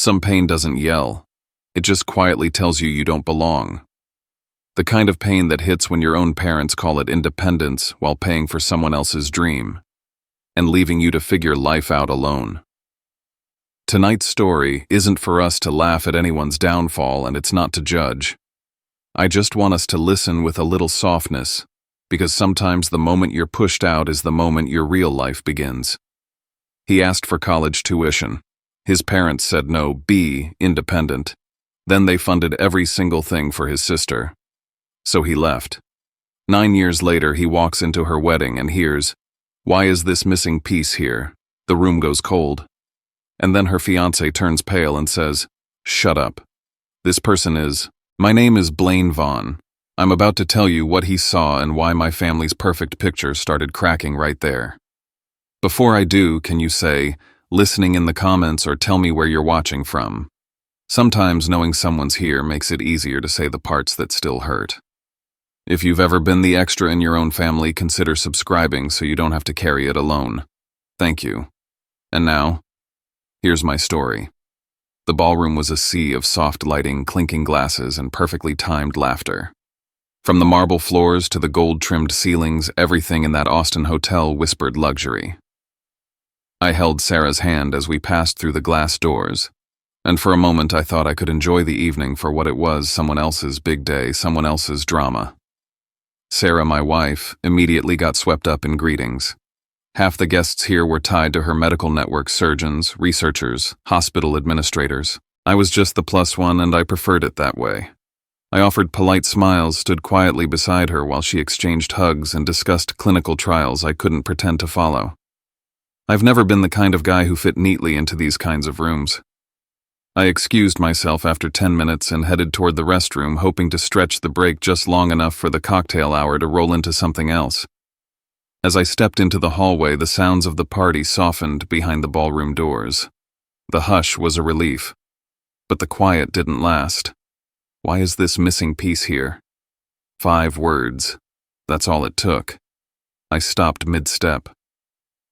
Some pain doesn't yell. It just quietly tells you you don't belong. The kind of pain that hits when your own parents call it independence while paying for someone else's dream, and leaving you to figure life out alone. Tonight's story isn't for us to laugh at anyone's downfall, and it's not to judge. I just want us to listen with a little softness, because sometimes the moment you're pushed out is the moment your real life begins. He asked for college tuition. His parents said no, be independent. Then they funded every single thing for his sister. So he left. 9 years later, he walks into her wedding and hears, "Why is this missing piece here?" The room goes cold. And then her fiancé turns pale and says, "Shut up. This person is, my name is Blaine Vaughn. I'm about to tell you what he saw and why my family's perfect picture started cracking right there. Before I do, can you say, listening in the comments, or tell me where you're watching from? Sometimes knowing someone's here makes it easier to say the parts that still hurt. If you've ever been the extra in your own family, consider subscribing so you don't have to carry it alone. Thank you. And now, here's my story. The ballroom was a sea of soft lighting, clinking glasses, and perfectly timed laughter. From the marble floors to the gold-trimmed ceilings, everything in that Austin hotel whispered luxury. I held Sarah's hand as we passed through the glass doors, and for a moment I thought I could enjoy the evening for what it was, someone else's big day, someone else's drama. Sarah, my wife, immediately got swept up in greetings. Half the guests here were tied to her medical network: surgeons, researchers, hospital administrators. I was just the plus one, and I preferred it that way. I offered polite smiles, stood quietly beside her while she exchanged hugs and discussed clinical trials I couldn't pretend to follow. I've never been the kind of guy who fit neatly into these kinds of rooms. I excused myself after 10 minutes and headed toward the restroom, hoping to stretch the break just long enough for the cocktail hour to roll into something else. As I stepped into the hallway, the sounds of the party softened behind the ballroom doors. The hush was a relief, but the quiet didn't last. Why is this missing piece here? 5 words. That's all it took. I stopped mid-step.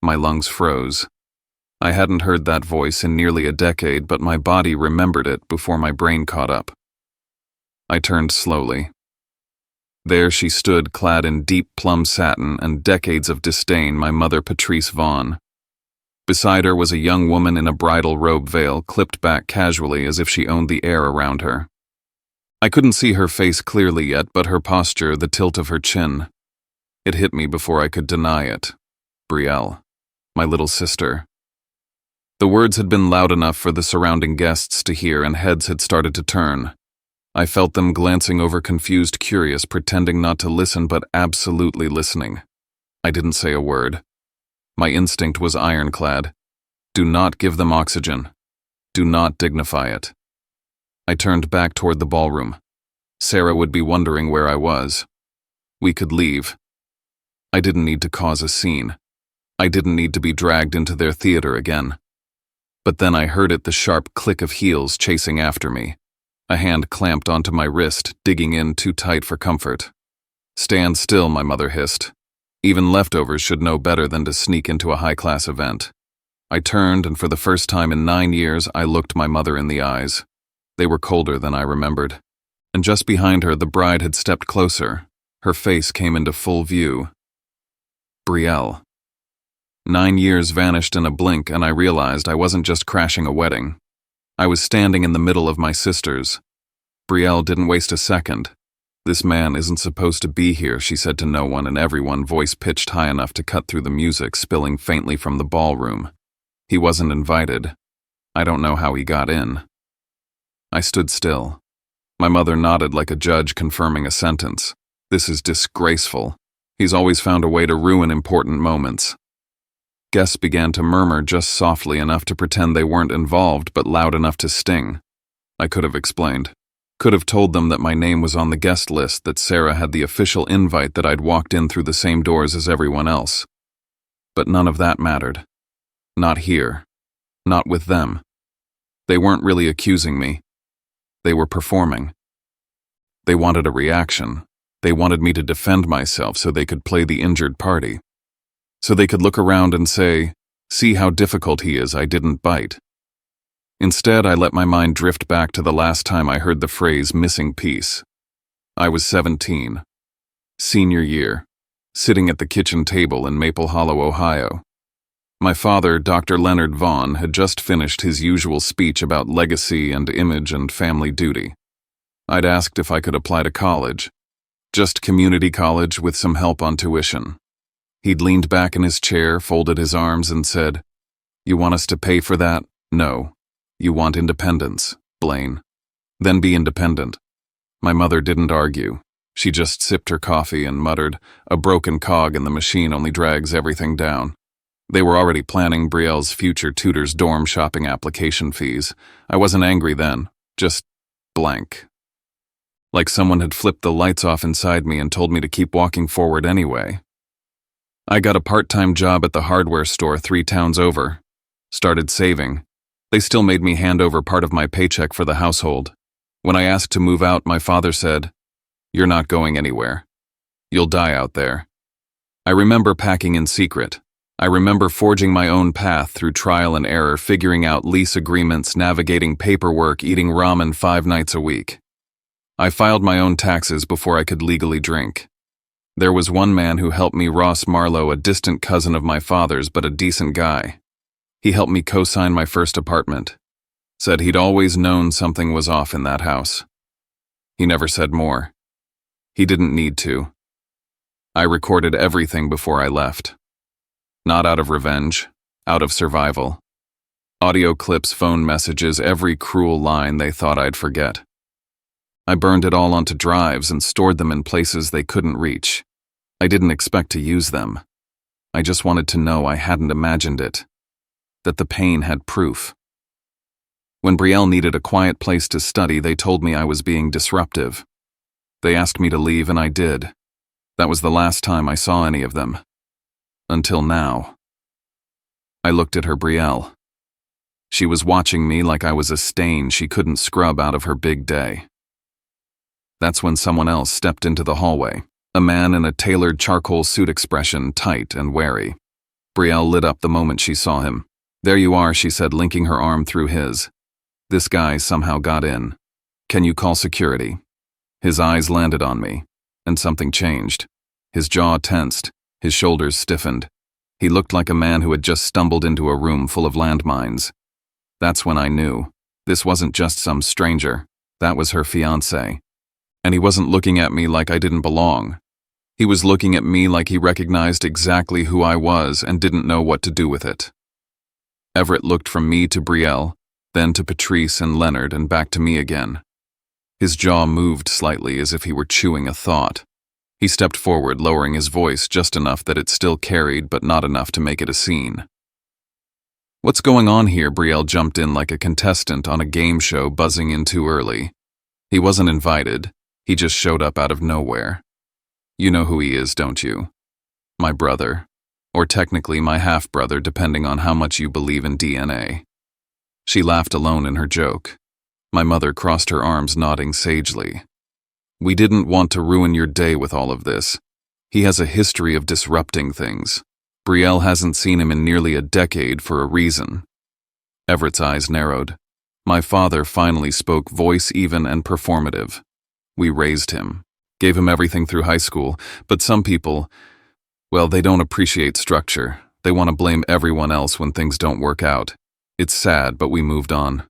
My lungs froze. I hadn't heard that voice in nearly a decade, but my body remembered it before my brain caught up. I turned slowly. There she stood, clad in deep plum satin and decades of disdain, my mother, Patrice Vaughn. Beside her was a young woman in a bridal robe, veil clipped back casually as if she owned the air around her. I couldn't see her face clearly yet, but her posture, the tilt of her chin. It hit me before I could deny it. Brielle. My little sister. The words had been loud enough for the surrounding guests to hear, and heads had started to turn. I felt them glancing over, confused, curious, pretending not to listen but absolutely listening. I didn't say a word. My instinct was ironclad. Do not give them oxygen. Do not dignify it. I turned back toward the ballroom. Sarah would be wondering where I was. We could leave. I didn't need to cause a scene. I didn't need to be dragged into their theater again. But then I heard it, the sharp click of heels chasing after me. A hand clamped onto my wrist, digging in too tight for comfort. "Stand still," my mother hissed. Even leftovers should know better than to sneak into a high-class event. I turned, and for the first time in 9 years, I looked my mother in the eyes. They were colder than I remembered. And just behind her, the bride had stepped closer. Her face came into full view. Brielle. 9 years vanished in a blink, and I realized I wasn't just crashing a wedding. I was standing in the middle of my sisters. Brielle didn't waste a second. "This man isn't supposed to be here," she said to no one and everyone, voice pitched high enough to cut through the music spilling faintly from the ballroom. "He wasn't invited. I don't know how he got in." I stood still. My mother nodded like a judge confirming a sentence. "This is disgraceful. He's always found a way to ruin important moments." Guests began to murmur, just softly enough to pretend they weren't involved, but loud enough to sting. I could have explained. Could have told them that my name was on the guest list, that Sarah had the official invite, that I'd walked in through the same doors as everyone else. But none of that mattered. Not here. Not with them. They weren't really accusing me. They were performing. They wanted a reaction. They wanted me to defend myself so they could play the injured party. So they could look around and say, "See how difficult he is, I didn't bite." Instead, I let my mind drift back to the last time I heard the phrase missing piece. I was 17, senior year, sitting at the kitchen table in Maple Hollow, Ohio. My father, Dr. Leonard Vaughn, had just finished his usual speech about legacy and image and family duty. I'd asked if I could apply to college, just community college with some help on tuition. He'd leaned back in his chair, folded his arms, and said, "You want us to pay for that? No. You want independence, Blaine. Then be independent." My mother didn't argue. She just sipped her coffee and muttered, "A broken cog in the machine only drags everything down." They were already planning Brielle's future tutor's dorm shopping application fees. I wasn't angry then, just blank. Like someone had flipped the lights off inside me and told me to keep walking forward anyway. I got a part-time job at the hardware store 3 towns over. Started saving. They still made me hand over part of my paycheck for the household. When I asked to move out, my father said, "You're not going anywhere. You'll die out there." I remember packing in secret. I remember forging my own path through trial and error, figuring out lease agreements, navigating paperwork, eating ramen 5 nights a week. I filed my own taxes before I could legally drink. There was one man who helped me, Ross Marlowe, a distant cousin of my father's, but a decent guy. He helped me co-sign my first apartment. Said he'd always known something was off in that house. He never said more. He didn't need to. I recorded everything before I left. Not out of revenge, out of survival. Audio clips, phone messages, every cruel line they thought I'd forget. I burned it all onto drives and stored them in places they couldn't reach. I didn't expect to use them. I just wanted to know I hadn't imagined it. That the pain had proof. When Brielle needed a quiet place to study, they told me I was being disruptive. They asked me to leave, and I did. That was the last time I saw any of them. Until now. I looked at her, Brielle. She was watching me like I was a stain she couldn't scrub out of her big day. That's when someone else stepped into the hallway, a man in a tailored charcoal suit, expression tight and wary. Brielle lit up the moment she saw him. "There you are," she said, linking her arm through his. "This guy somehow got in. Can you call security?" His eyes landed on me, and something changed. His jaw tensed, his shoulders stiffened. He looked like a man who had just stumbled into a room full of landmines. That's when I knew. This wasn't just some stranger. That was her fiancé. And he wasn't looking at me like I didn't belong. He was looking at me like he recognized exactly who I was and didn't know what to do with it. Everett looked from me to Brielle, then to Patrice and Leonard, and back to me again. His jaw moved slightly as if he were chewing a thought. He stepped forward, lowering his voice just enough that it still carried, but not enough to make it a scene. "What's going on here?" Brielle jumped in like a contestant on a game show, buzzing in too early. He wasn't invited. He just showed up out of nowhere. "You know who he is, don't you? My brother. Or technically my half-brother, depending on how much you believe in DNA." She laughed alone in her joke. My mother crossed her arms, nodding sagely. "We didn't want to ruin your day with all of this. He has a history of disrupting things. Brielle hasn't seen him in nearly a decade for a reason." Everett's eyes narrowed. My father finally spoke, voice even and performative. "We raised him, gave him everything through high school, but some people, well, they don't appreciate structure. They want to blame everyone else when things don't work out. It's sad, but we moved on."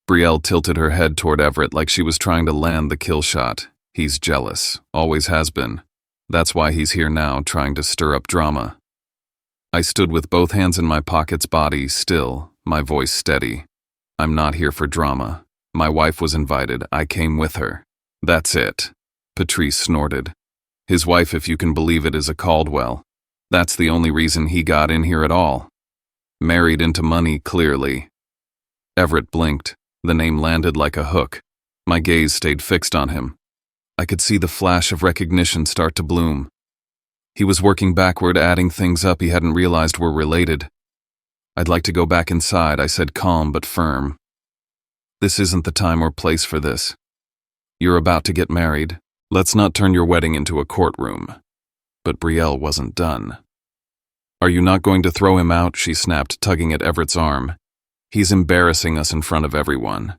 Brielle tilted her head toward Everett like she was trying to land the kill shot. "He's jealous, always has been. That's why he's here now, trying to stir up drama." I stood with both hands in my pockets, body still, my voice steady. "I'm not here for drama. My wife was invited. I came with her. That's it." Patrice snorted. "His wife, if you can believe it, is a Caldwell. That's the only reason he got in here at all. Married into money, clearly." Everett blinked. The name landed like a hook. My gaze stayed fixed on him. I could see the flash of recognition start to bloom. He was working backward, adding things up he hadn't realized were related. "I'd like to go back inside," I said, calm but firm. "This isn't the time or place for this. You're about to get married. Let's not turn your wedding into a courtroom." But Brielle wasn't done. "Are you not going to throw him out?" she snapped, tugging at Everett's arm. He's embarrassing us in front of everyone.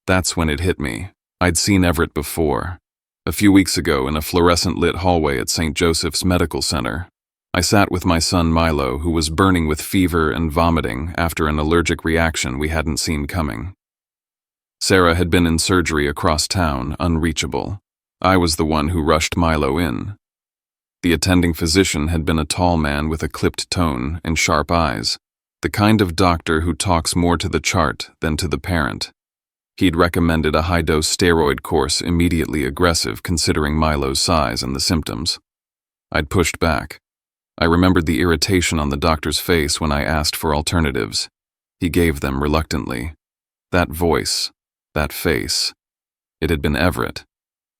That's when it hit me. I'd seen Everett before. A few weeks ago in a fluorescent-lit hallway at St. Joseph's Medical Center. I sat with my son Milo, who was burning with fever and vomiting after an allergic reaction we hadn't seen coming. Sarah had been in surgery across town, unreachable. I was the one who rushed Milo in. The attending physician had been a tall man with a clipped tone and sharp eyes, the kind of doctor who talks more to the chart than to the parent. He'd recommended a high-dose steroid course immediately aggressive considering Milo's size and the symptoms. I'd pushed back. I remembered the irritation on the doctor's face when I asked for alternatives. He gave them reluctantly. That voice, that face. It had been Everett.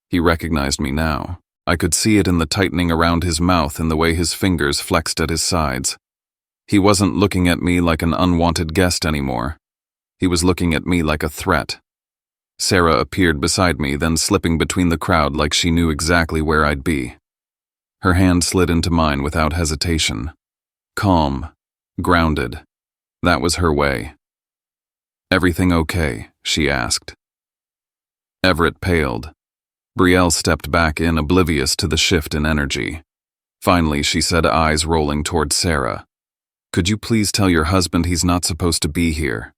He recognized me now. I could see it in the tightening around his mouth and the way his fingers flexed at his sides. He wasn't looking at me like an unwanted guest anymore. He was looking at me like a threat. Sarah appeared beside me, then slipping between the crowd like she knew exactly where I'd be. Her hand slid into mine without hesitation. Calm, grounded. That was her way. "Everything okay?" she asked. Everett paled. Brielle stepped back in, oblivious to the shift in energy. Finally, she said, eyes rolling toward Sarah. "Could you please tell your husband he's not supposed to be here?"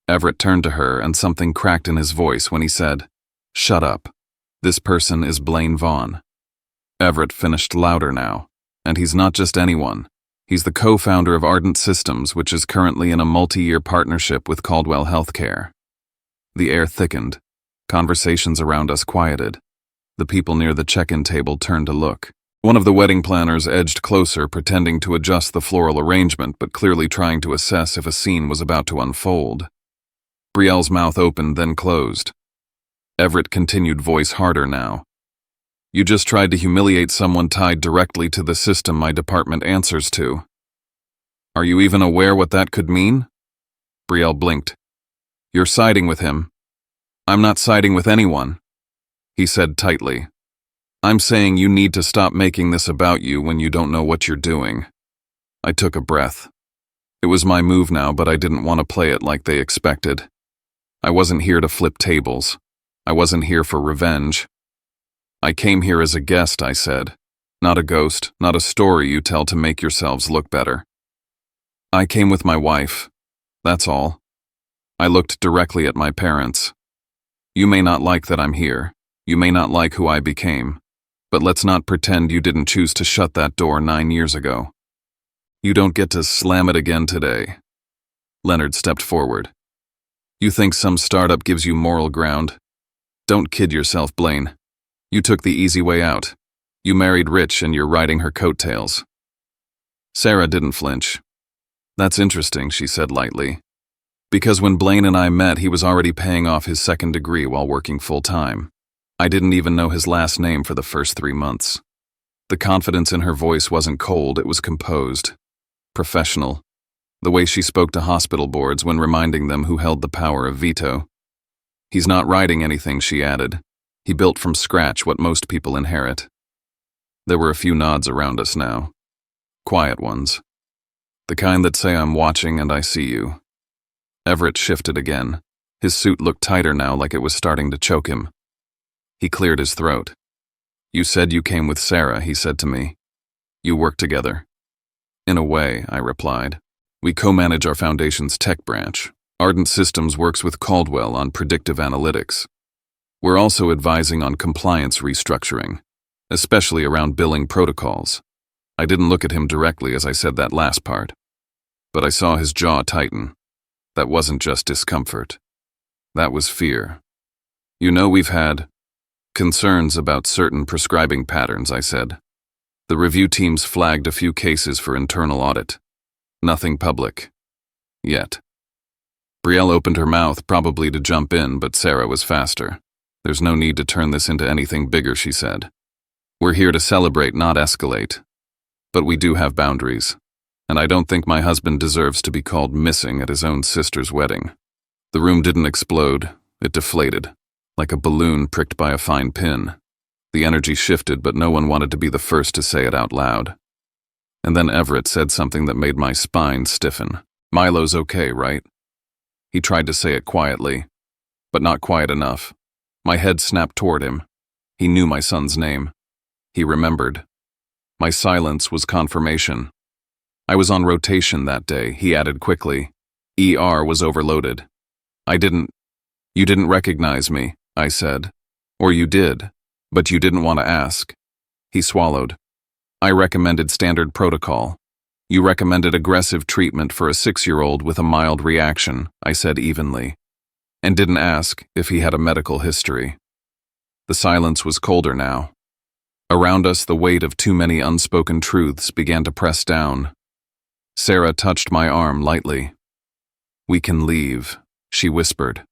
Everett turned to her, and something cracked in his voice when he said, "Shut up. This person is Blaine Vaughn." Everett finished louder now. "And he's not just anyone. He's the co-founder of Ardent Systems, which is currently in a multi-year partnership with Caldwell Healthcare." The air thickened. Conversations around us quieted. The people near the check-in table turned to look. One of the wedding planners edged closer, pretending to adjust the floral arrangement, but clearly trying to assess if a scene was about to unfold. Brielle's mouth opened, then closed. Everett continued, voice harder now. "You just tried to humiliate someone tied directly to the system my department answers to. Are you even aware what that could mean?" Brielle blinked. "You're siding with him." "I'm not siding with anyone," he said tightly. "I'm saying you need to stop making this about you when you don't know what you're doing." I took a breath. It was my move now, but I didn't want to play it like they expected. I wasn't here to flip tables. I wasn't here for revenge. "I came here as a guest," I said. "Not a ghost, not a story you tell to make yourselves look better. I came with my wife. That's all." I looked directly at my parents. "You may not like that I'm here. You may not like who I became. But let's not pretend you didn't choose to shut that door 9 years ago. You don't get to slam it again today." Leonard stepped forward. "You think some startup gives you moral ground? Don't kid yourself, Blaine. You took the easy way out. You married rich and you're riding her coattails." Sarah didn't flinch. "That's interesting," she said lightly. "Because when Blaine and I met, he was already paying off his second degree while working full-time. I didn't even know his last name for the first 3 months." The confidence in her voice wasn't cold, it was composed. Professional. The way she spoke to hospital boards when reminding them who held the power of veto. "He's not writing anything," she added. "He built from scratch what most people inherit." There were a few nods around us now. Quiet ones. The kind that say, "I'm watching and I see you." Everett shifted again. His suit looked tighter now, like it was starting to choke him. He cleared his throat. "You said you came with Sarah," he said to me. "You work together?" "In a way," I replied. "We co-manage our foundation's tech branch. Ardent Systems works with Caldwell on predictive analytics. We're also advising on compliance restructuring, especially around billing protocols." I didn't look at him directly as I said that last part, but I saw his jaw tighten. That wasn't just discomfort. That was fear. "You know, we've had concerns about certain prescribing patterns," I said. "The review teams flagged a few cases for internal audit. Nothing public. Yet." Brielle opened her mouth, probably to jump in, but Sarah was faster. "There's no need to turn this into anything bigger," she said. "We're here to celebrate, not escalate. But we do have boundaries. And I don't think my husband deserves to be called missing at his own sister's wedding." The room didn't explode. It deflated, like a balloon pricked by a fine pin. The energy shifted, but no one wanted to be the first to say it out loud. And then Everett said something that made my spine stiffen. "Milo's okay, right?" He tried to say it quietly, but not quiet enough. My head snapped toward him. He knew my son's name. He remembered. My silence was confirmation. I was on rotation that day, he added quickly. ER was overloaded. You didn't recognize me, I said. Or you did, but you didn't want to ask. He swallowed. I recommended standard protocol. You recommended aggressive treatment for a 6-year-old with a mild reaction, I said evenly, and didn't ask if he had a medical history. The silence was colder now. Around us, the weight of too many unspoken truths began to press down. Sarah touched my arm lightly. We can leave, she whispered.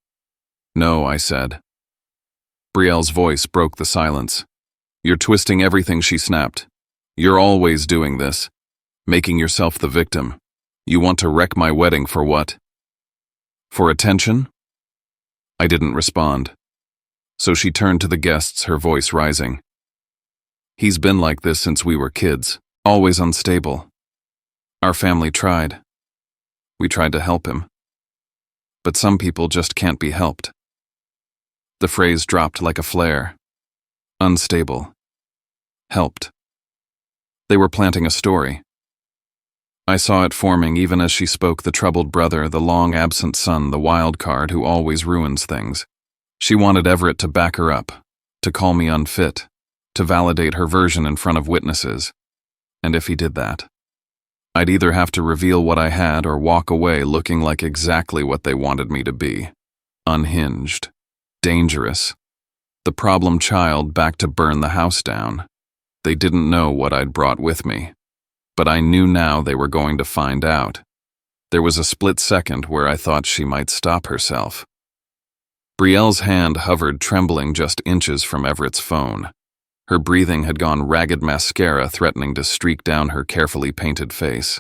No, I said. Brielle's voice broke the silence. You're twisting everything, she snapped. You're always doing this, making yourself the victim. You want to wreck my wedding for what? For attention? I didn't respond. So she turned to the guests, her voice rising. He's been like this since we were kids, always unstable. Our family tried. We tried to help him. But some people just can't be helped. The phrase dropped like a flare. Unstable. Helped. They were planting a story. I saw it forming even as she spoke, the troubled brother, the long-absent son, the wild card who always ruins things. She wanted Everett to back her up, to call me unfit, to validate her version in front of witnesses. And if he did that, I'd either have to reveal what I had or walk away looking like exactly what they wanted me to be. Unhinged. Dangerous. The problem child back to burn the house down. They didn't know what I'd brought with me. But I knew now they were going to find out. There was a split second where I thought she might stop herself. Brielle's hand hovered, trembling just inches from Everett's phone. Her breathing had gone ragged, mascara threatening to streak down her carefully painted face.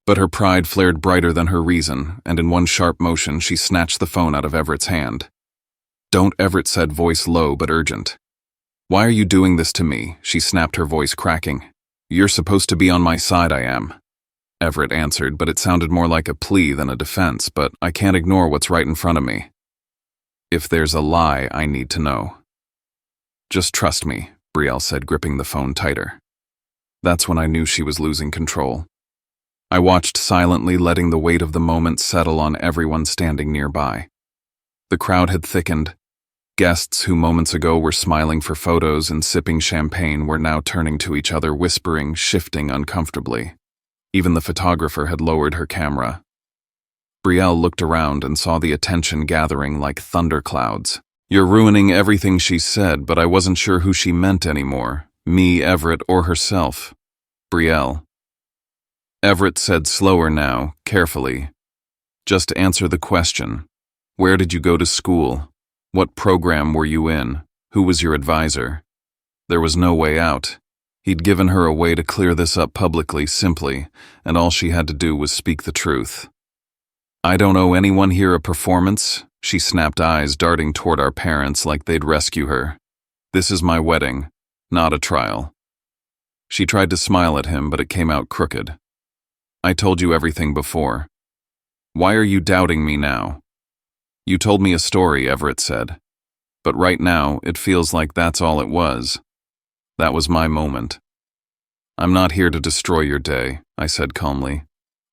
But her pride flared brighter than her reason, and in one sharp motion she snatched the phone out of Everett's hand. Don't, Everett said, voice low but urgent. Why are you doing this to me? She snapped, her voice cracking. You're supposed to be on my side, I am. Everett answered, but it sounded more like a plea than a defense, but I can't ignore what's right in front of me. If there's a lie, I need to know. Just trust me, Brielle said, gripping the phone tighter. That's when I knew she was losing control. I watched silently, letting the weight of the moment settle on everyone standing nearby. The crowd had thickened. Guests who moments ago were smiling for photos and sipping champagne were now turning to each other, whispering, shifting uncomfortably. Even the photographer had lowered her camera. Brielle looked around and saw the attention gathering like thunderclouds. You're ruining everything, she said, but I wasn't sure who she meant anymore, me, Everett, or herself. Brielle. Everett said slower now, carefully. Just answer the question. Where did you go to school? What program were you in? Who was your advisor? There was no way out. He'd given her a way to clear this up publicly, simply, and all she had to do was speak the truth. I don't owe anyone here a performance, she snapped, eyes darting toward our parents like they'd rescue her. This is my wedding, not a trial. She tried to smile at him, but it came out crooked. I told you everything before. Why are you doubting me now? You told me a story, Everett said. But right now, it feels like that's all it was. That was my moment. I'm not here to destroy your day, I said calmly.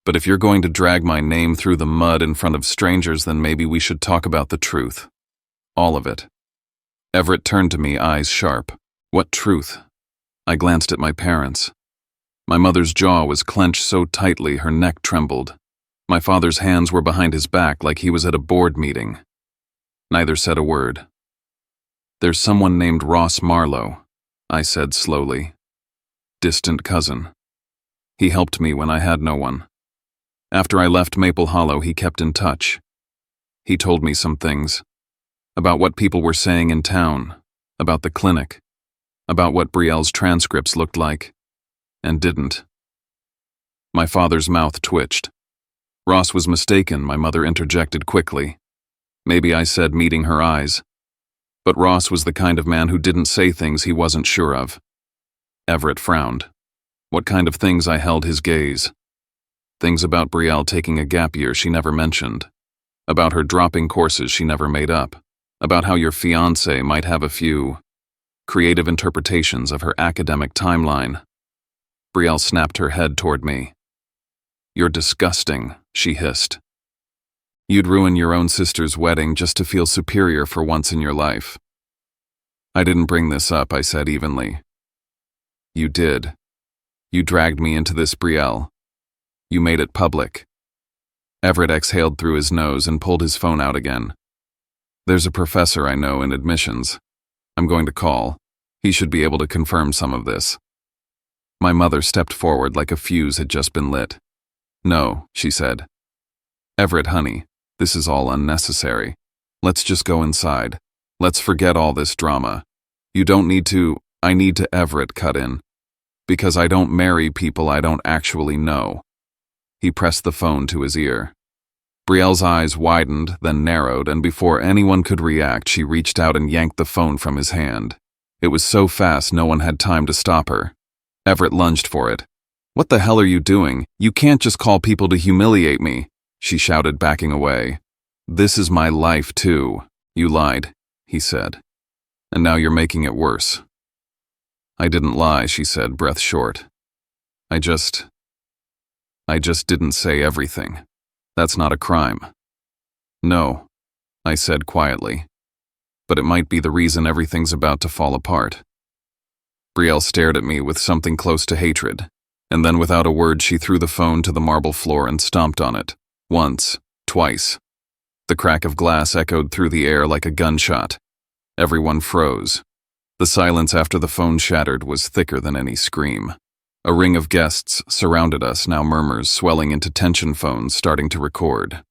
But if you're going to drag my name through the mud in front of strangers, then maybe we should talk about the truth. All of it. Everett turned to me, eyes sharp. What truth? I glanced at my parents. My mother's jaw was clenched so tightly her neck trembled. My father's hands were behind his back like he was at a board meeting. Neither said a word. There's someone named Ross Marlowe, I said slowly. Distant cousin. He helped me when I had no one. After I left Maple Hollow, he kept in touch. He told me some things. About what people were saying in town. About the clinic. About what Brielle's transcripts looked like. And didn't. My father's mouth twitched. Ross was mistaken, my mother interjected quickly. Maybe I said meeting her eyes. But Ross was the kind of man who didn't say things he wasn't sure of. Everett frowned. What kind of things? I held his gaze. Things about Brielle taking a gap year she never mentioned. about her dropping courses she never made up, about how your fiancé might have a few creative interpretations of her academic timeline. Brielle snapped her head toward me. "You're disgusting," she hissed. "You'd ruin your own sister's wedding just to feel superior for once in your life." "I didn't bring this up," I said evenly. "You did. You dragged me into this, Brielle. You made it public." Everett exhaled through his nose and pulled his phone out again. "There's a professor I know in admissions. I'm going to call. He should be able to confirm some of this." My mother stepped forward like a fuse had just been lit. "No," she said. "Everett, honey, this is all unnecessary. Let's just go inside. Let's forget all this drama. You don't need to." "I need to," Everett cut in. "Because I don't marry people I don't actually know." He pressed the phone to his ear. Brielle's eyes widened, then narrowed, and before anyone could react, she reached out and yanked the phone from his hand. It was so fast no one had time to stop her. Everett lunged for it. "What the hell are you doing? You can't just call people to humiliate me," she shouted, backing away. "This is my life, too." "You lied," he said. "And now you're making it worse." "I didn't lie," she said, breath short. I just didn't say everything. That's not a crime." "No," I said quietly. "But it might be the reason everything's about to fall apart." Brielle stared at me with something close to hatred, and then without a word she threw the phone to the marble floor and stomped on it. Once, twice. The crack of glass echoed through the air like a gunshot. Everyone froze. The silence after the phone shattered was thicker than any scream. A ring of guests surrounded us, now murmurs swelling into tension phones starting to record.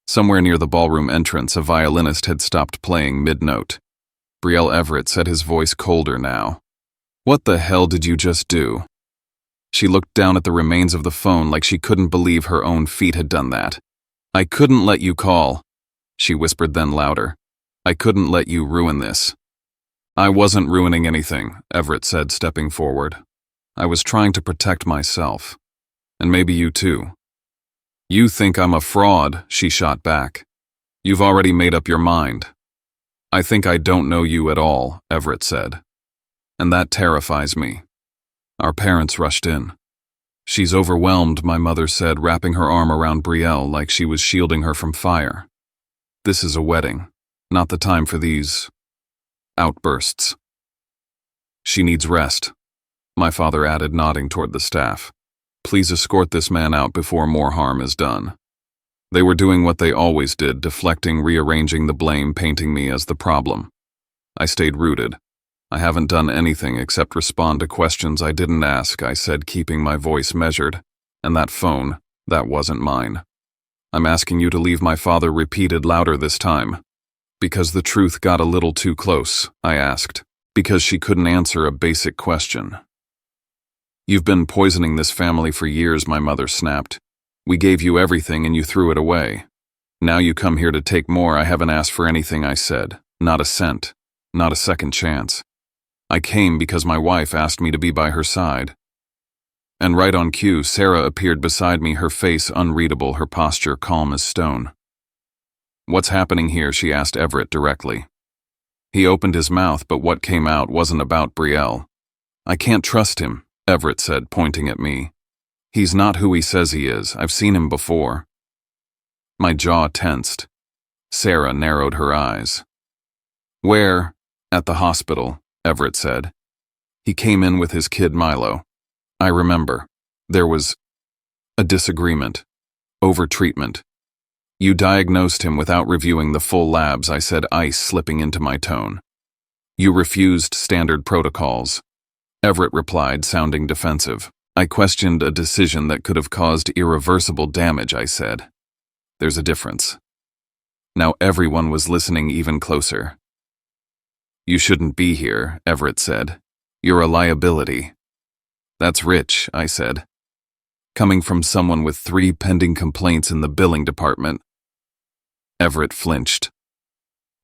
Somewhere near the ballroom entrance, a violinist had stopped playing mid-note. Brielle Everett said, his voice colder now. "What the hell did you just do?" She looked down at the remains of the phone like she couldn't believe her own feet had done that. "I couldn't let you call," she whispered, then louder. "I couldn't let you ruin this." "I wasn't ruining anything," Everett said, stepping forward. "I was trying to protect myself. And maybe you too." "You think I'm a fraud," she shot back. "You've already made up your mind." "I think I don't know you at all," Everett said. "And that terrifies me." Our parents rushed in. "She's overwhelmed," my mother said, wrapping her arm around Brielle like she was shielding her from fire. "This is a wedding, not the time for these outbursts." "She needs rest," my father added, nodding toward the staff. "Please escort this man out before more harm is done." They were doing what they always did, deflecting, rearranging the blame, painting me as the problem. I stayed rooted. "I haven't done anything except respond to questions I didn't ask," I said, keeping my voice measured. "And that phone, that wasn't mine." "I'm asking you to leave," my father repeated, louder this time. "Because the truth got a little too close," I asked. "Because she couldn't answer a basic question." "You've been poisoning this family for years," my mother snapped. "We gave you everything and you threw it away. Now you come here to take more." "I haven't asked for anything," I said. "Not a cent. Not a second chance. I came because my wife asked me to be by her side." And right on cue, Sarah appeared beside me, her face unreadable, her posture calm as stone. "What's happening here?" she asked Everett directly. He opened his mouth, but what came out wasn't about Brielle. "I can't trust him," Everett said, pointing at me. "He's not who he says he is. I've seen him before." My jaw tensed. Sarah narrowed her eyes. "Where?" "At the hospital," Everett said. "He came in with his kid Milo. I remember. There was a disagreement. Over-treatment. You diagnosed him without reviewing the full labs," I said, ice slipping into my tone. "You refused standard protocols," Everett replied, sounding defensive. "I questioned a decision that could have caused irreversible damage," I said. "There's a difference." Now everyone was listening even closer. "You shouldn't be here," Everett said. "You're a liability." "That's rich," I said. "Coming from someone with 3 pending complaints in the billing department." Everett flinched.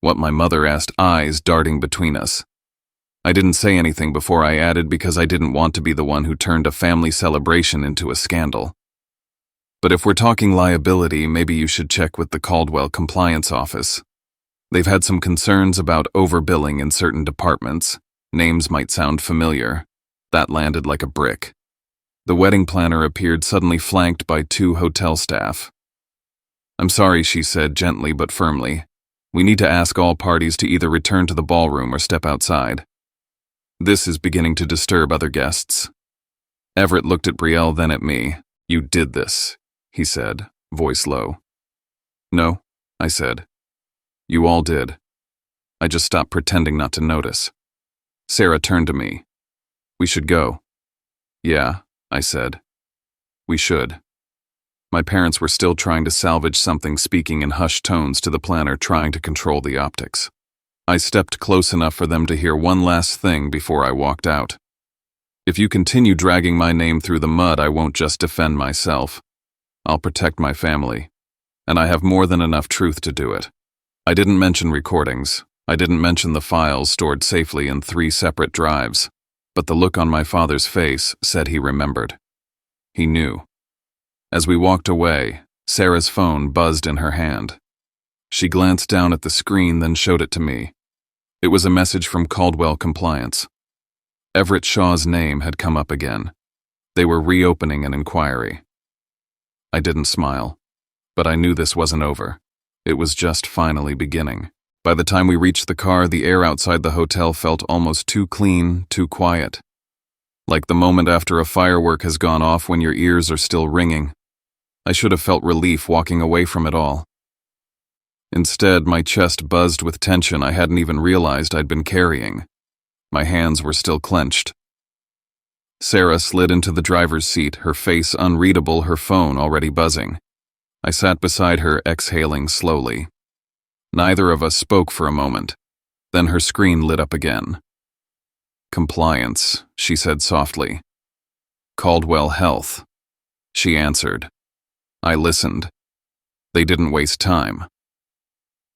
"What?" my mother asked, eyes darting between us. I didn't say anything before I added, because I didn't want to be the one who turned a family celebration into a scandal. But if we're talking liability, maybe you should check with the Caldwell Compliance Office. They've had some concerns about overbilling in certain departments. Names might sound familiar. That landed like a brick. The wedding planner appeared suddenly flanked by 2 hotel staff. "I'm sorry," she said gently but firmly. "We need to ask all parties to either return to the ballroom or step outside. This is beginning to disturb other guests." Everett looked at Brielle, then at me. "You did this," he said, voice low. "No," I said. "You all did. I just stopped pretending not to notice." Sarah turned to me. "We should go." "Yeah," I said. "We should." My parents were still trying to salvage something, speaking in hushed tones to the planner, trying to control the optics. I stepped close enough for them to hear one last thing before I walked out. "If you continue dragging my name through the mud, I won't just defend myself. I'll protect my family. And I have more than enough truth to do it." I didn't mention recordings. I didn't mention the files stored safely in 3 separate drives. But the look on my father's face said he remembered. He knew. As we walked away, Sarah's phone buzzed in her hand. She glanced down at the screen, then showed it to me. It was a message from Caldwell Compliance. Everett Shaw's name had come up again. They were reopening an inquiry. I didn't smile, but I knew this wasn't over. It was just finally beginning. By the time we reached the car, the air outside the hotel felt almost too clean, too quiet. Like the moment after a firework has gone off when your ears are still ringing. I should have felt relief walking away from it all. Instead, my chest buzzed with tension I hadn't even realized I'd been carrying. My hands were still clenched. Sarah slid into the driver's seat, her face unreadable, her phone already buzzing. I sat beside her, exhaling slowly. Neither of us spoke for a moment. Then her screen lit up again. "Compliance," she said softly. "Caldwell Health," she answered. I listened. They didn't waste time.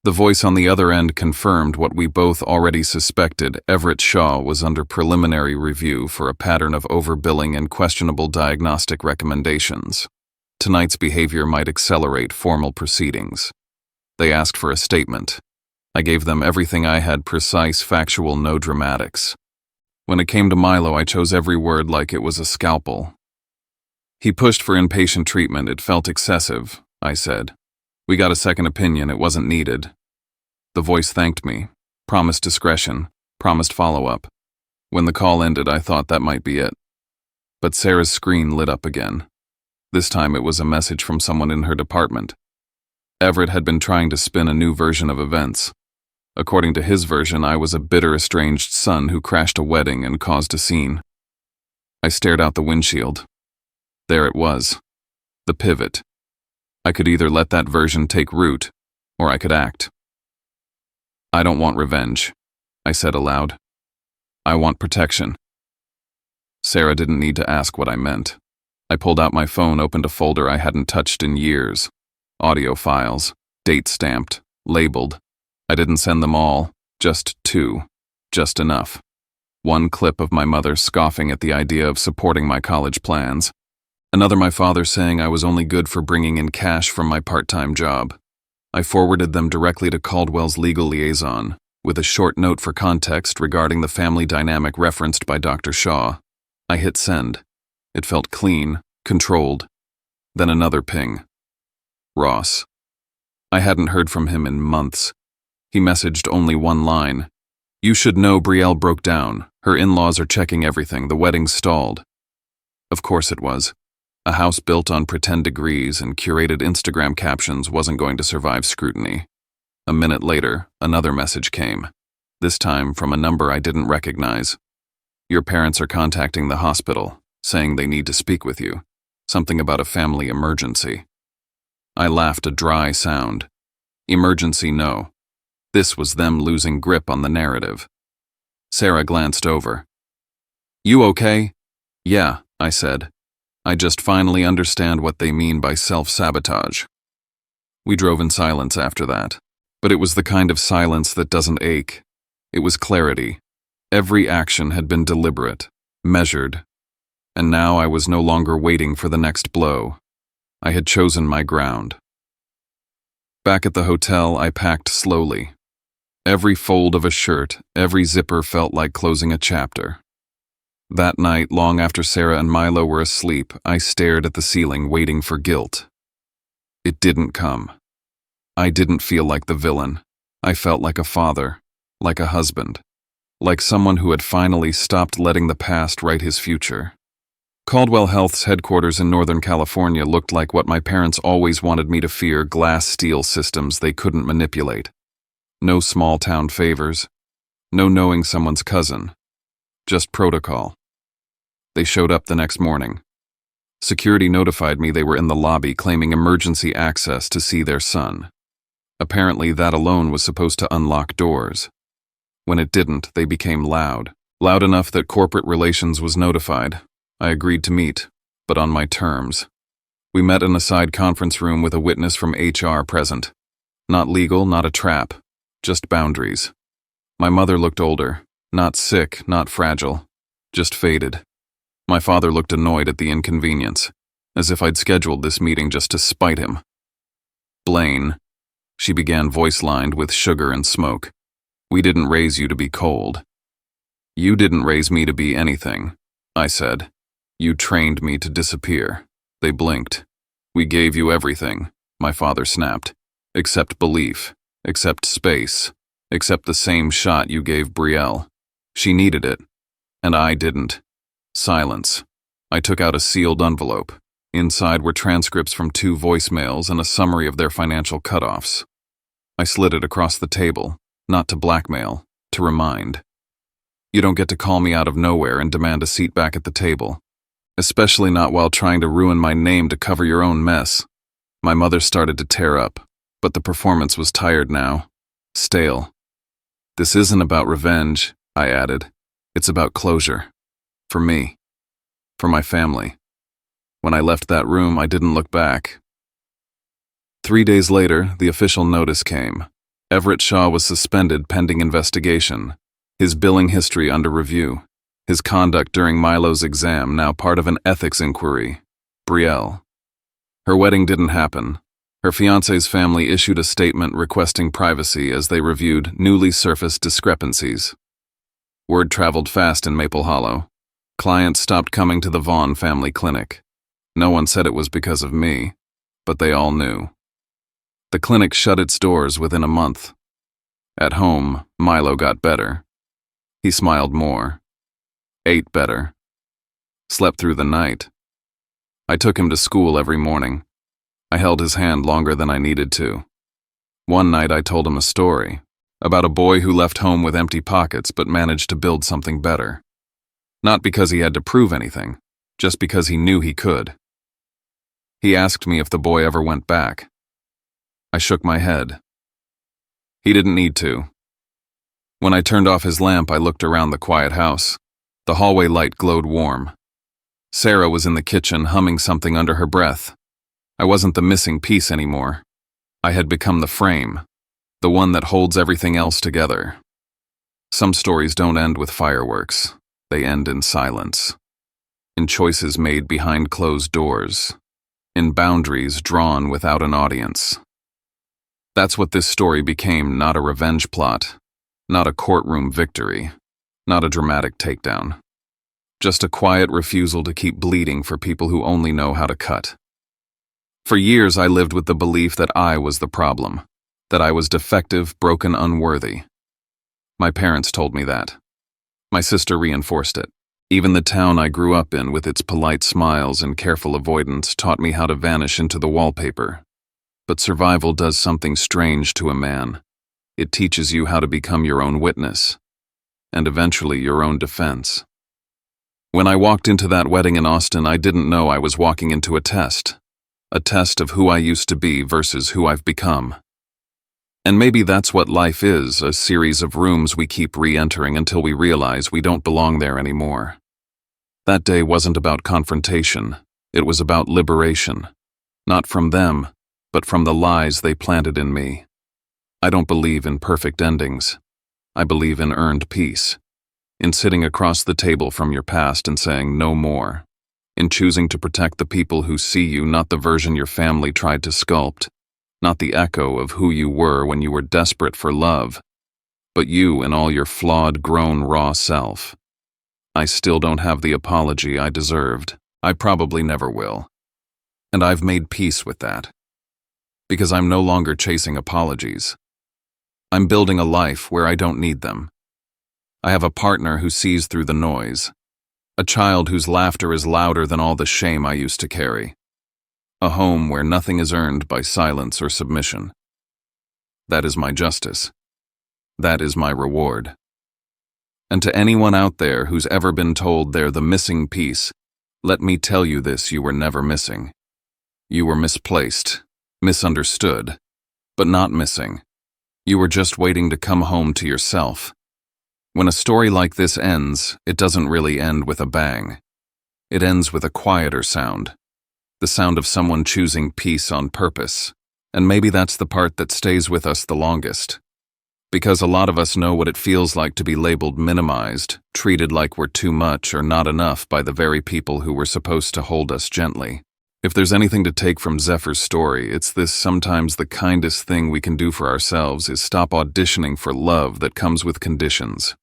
The voice on the other end confirmed what we both already suspected. Everett Shaw was under preliminary review for a pattern of overbilling and questionable diagnostic recommendations. Tonight's behavior might accelerate formal proceedings. They asked for a statement. I gave them everything I had, precise, factual, no dramatics. When it came to Milo, I chose every word like it was a scalpel. "He pushed for inpatient treatment. It felt excessive," I said. "We got a second opinion. It wasn't needed." The voice thanked me, promised discretion, promised follow-up. When the call ended, I thought that might be it. But Sarah's screen lit up again. This time it was a message from someone in her department. Everett had been trying to spin a new version of events. According to his version, I was a bitter, estranged son who crashed a wedding and caused a scene. I stared out the windshield. There it was. The pivot. I could either let that version take root, or I could act. "I don't want revenge," I said aloud. "I want protection." Sarah didn't need to ask what I meant. I pulled out my phone, opened a folder I hadn't touched in years. Audio files, date-stamped, labeled. I didn't send them all, just 2, just enough. One clip of my mother scoffing at the idea of supporting my college plans. Another, my father saying I was only good for bringing in cash from my part-time job. I forwarded them directly to Caldwell's legal liaison, with a short note for context regarding the family dynamic referenced by Dr. Shaw. I hit send. It felt clean, controlled. Then another ping. Ross. I hadn't heard from him in months. He messaged only one line. "You should know Brielle broke down. Her in-laws are checking everything. The wedding's stalled." Of course it was. A house built on pretend degrees and curated Instagram captions wasn't going to survive scrutiny. A minute later, another message came, this time from a number I didn't recognize. "Your parents are contacting the hospital, saying they need to speak with you. Something about a family emergency." I laughed, a dry sound. Emergency, no. This was them losing grip on the narrative. Sarah glanced over. "You okay?" "Yeah," I said. "I just finally understand what they mean by self-sabotage." We drove in silence after that, but it was the kind of silence that doesn't ache. It was clarity. Every action had been deliberate, measured, and now I was no longer waiting for the next blow. I had chosen my ground. Back at the hotel, I packed slowly. Every fold of a shirt, every zipper felt like closing a chapter. That night, long after Sarah and Milo were asleep, I stared at the ceiling, waiting for guilt. It didn't come. I didn't feel like the villain. I felt like a father, like a husband, like someone who had finally stopped letting the past write his future. Caldwell Health's headquarters in Northern California looked like what my parents always wanted me to fear: glass steel systems they couldn't manipulate. No small-town favors. No knowing someone's cousin. Just protocol. They showed up the next morning. Security notified me they were in the lobby claiming emergency access to see their son. Apparently, that alone was supposed to unlock doors. When it didn't, they became loud enough that corporate relations was notified. I agreed to meet, but on my terms. We met in a side conference room with a witness from HR present. Not legal, not a trap, just boundaries. My mother looked older, not sick, not fragile, just faded. My father looked annoyed at the inconvenience, as if I'd scheduled this meeting just to spite him. Blaine, she began, voice-lined with sugar and smoke. We didn't raise you to be cold. You didn't raise me to be anything, I said. You trained me to disappear. They blinked. We gave you everything, my father snapped. Except belief, except space, except the same shot you gave Brielle. She needed it, and I didn't. Silence. I took out a sealed envelope. Inside were transcripts from 2 voicemails and a summary of their financial cutoffs. I slid it across the table, not to blackmail, to remind. You don't get to call me out of nowhere and demand a seat back at the table. Especially not while trying to ruin my name to cover your own mess. My mother started to tear up, but the performance was tired now. Stale. This isn't about revenge, I added. It's about closure. For me. For my family. When I left that room, I didn't look back. 3 days later, the official notice came. Everett Shaw was suspended pending investigation. His billing history under review. His conduct during Milo's exam now part of an ethics inquiry. Brielle. Her wedding didn't happen. Her fiancé's family issued a statement requesting privacy as they reviewed newly surfaced discrepancies. Word traveled fast in Maple Hollow. Clients stopped coming to the Vaughn family clinic. No one said it was because of me, but they all knew. The clinic shut its doors within a month. At home, Milo got better. He smiled more. Ate better. Slept through the night. I took him to school every morning. I held his hand longer than I needed to. One night I told him a story about a boy who left home with empty pockets but managed to build something better. Not because he had to prove anything, just because he knew he could. He asked me if the boy ever went back. I shook my head. He didn't need to. When I turned off his lamp, I looked around the quiet house. The hallway light glowed warm. Sarah was in the kitchen humming something under her breath. I wasn't the missing piece anymore. I had become the frame, the one that holds everything else together. Some stories don't end with fireworks. They end in silence. In choices made behind closed doors. In boundaries drawn without an audience. That's what this story became: not a revenge plot, not a courtroom victory. Not a dramatic takedown. Just a quiet refusal to keep bleeding for people who only know how to cut. For years I lived with the belief that I was the problem, that I was defective, broken, unworthy. My parents told me that. My sister reinforced it. Even the town I grew up in, with its polite smiles and careful avoidance, taught me how to vanish into the wallpaper. But survival does something strange to a man. It teaches you how to become your own witness. And eventually your own defense. When I walked into that wedding in Austin, I didn't know I was walking into a test of who I used to be versus who I've become. And maybe that's what life is, a series of rooms we keep re-entering until we realize we don't belong there anymore. That day wasn't about confrontation, it was about liberation. Not from them, but from the lies they planted in me. I don't believe in perfect endings. I believe in earned peace, in sitting across the table from your past and saying no more. in choosing to protect the people who see you, not the version your family tried to sculpt, not the echo of who you were when you were desperate for love, but you in all your flawed, grown, raw self. I still don't have the apology I deserved. I probably never will. And I've made peace with that. Because I'm no longer chasing apologies. I'm building a life where I don't need them. I have a partner who sees through the noise. A child whose laughter is louder than all the shame I used to carry. A home where nothing is earned by silence or submission. That is my justice. That is my reward. And to anyone out there who's ever been told they're the missing piece, let me tell you this: you were never missing. You were misplaced, misunderstood, but not missing. You were just waiting to come home to yourself. When a story like this ends, it doesn't really end with a bang. It ends with a quieter sound. The sound of someone choosing peace on purpose. And maybe that's the part that stays with us the longest. Because a lot of us know what it feels like to be labeled minimized, treated like we're too much or not enough by the very people who were supposed to hold us gently. If there's anything to take from Zephyr's story, it's this: sometimes the kindest thing we can do for ourselves is stop auditioning for love that comes with conditions.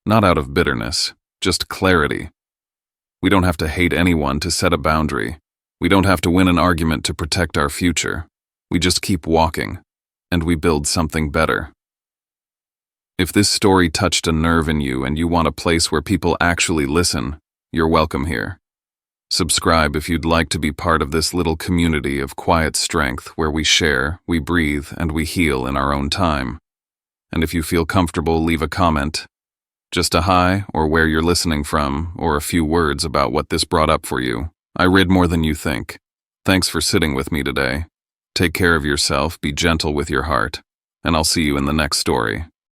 Not out of bitterness, just clarity. We don't have to hate anyone to set a boundary. We don't have to win an argument to protect our future. We just keep walking, and we build something better. If this story touched a nerve in you and you want a place where people actually listen, you're welcome here. Subscribe if you'd like to be part of this little community of quiet strength where we share, we breathe, and we heal in our own time. And if you feel comfortable, leave a comment. Just a hi, or where you're listening from, or a few words about what this brought up for you. I read more than you think. Thanks for sitting with me today. Take care of yourself, be gentle with your heart, and I'll see you in the next story.